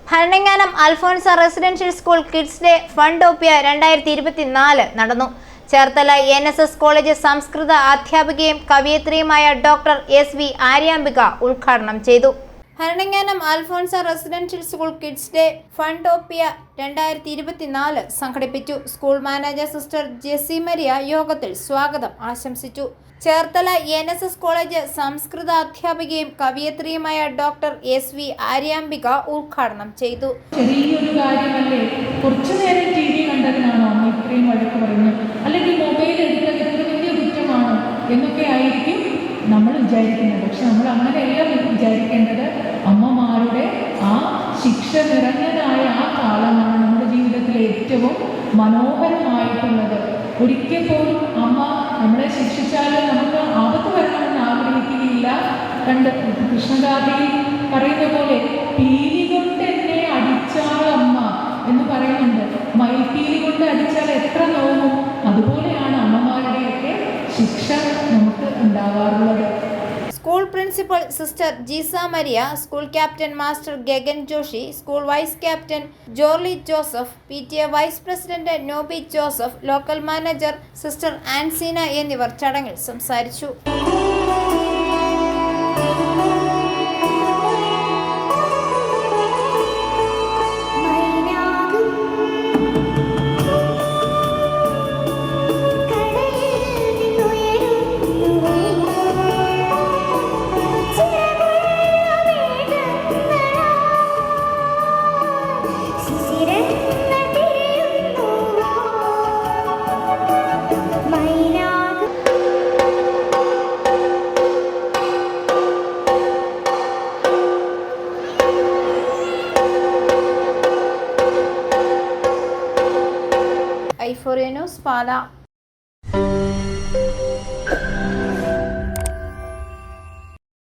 Bharananganam Alphonsa residential school kids day Funtopia 2024 നടന്നു. Cherthala NSS college സംസ്കൃത അധ്യാപികയും കവയിത്രിയുമായ doctor SV Aryambika ഉദ്ഘാടനം ചെയ്തു. Bharananganam Alphonsa residential school kids day Funtopia 2024 സംഘടിപ്പിച്ചു. School manager sister Jessy Maria യോഗത്തിൽ സ്വാഗതം ആശംസിച്ചു. ചേർത്തല NSS കോളേജ് സംസ്കൃത അധ്യാപികയും കവയിത്രിയുമായ ഡോക്ടർ SV ആര്യാംബിക ഉദ്ഘാടനം ചെയ്തു. ചെറിയൊരു കാര്യമല്ലേ, കുറച്ചു നേരം TV കണ്ടതിനാണോ അമ്മ ഇത്രയും വഴക്ക് പറയുന്നത്, അല്ലെങ്കിൽ മൊബൈൽ എടുത്തത് ഇത്ര വലിയ കുറ്റമാണോ എന്നൊക്കെ ആയിരിക്കും നമ്മൾ വിചാരിക്കുന്നത്. പക്ഷെ നമ്മൾ അങ്ങനെയല്ല വിചാരിക്കേണ്ടത്. അമ്മമാരുടെ ആ ശിക്ഷ നിറഞ്ഞതായ ആ കാലമാണ് നമ്മുടെ ജീവിതത്തിലെ ഏറ്റവും മനോഹരമായിട്ടുള്ളത്. ഒരിക്കൽ പോലും അമ്മ നമ്മളെ ശിക്ഷിച്ചാലും നമുക്ക് ആപത്ത് വരണമെന്ന് ആഗ്രഹിക്കുകയില്ല. കൃഷ്ണഗാഥയിൽ പറയുന്ന പോലെ പീലി കൊണ്ട് എന്നെ അടിച്ചാൽ അമ്മ എന്ന് പറയുന്നുണ്ട്. മയിൽപീലി കൊണ്ട് അടിച്ചാൽ എത്ര നോവും, അതുപോലെയാണ് അമ്മമാരുടെയൊക്കെ ശിക്ഷ നമുക്ക് ഉണ്ടാകാറുള്ളത്. School principal sister Jeesa Maria, school captain master Gagan Joshi, school vice captain Jorly Joseph, PTA vice president Nobi Joseph, local manager sister Anseena എന്നിവർ ചടങ്ങിൽ സംസാരിച്ചു. i4A ന്യൂസ് പാല.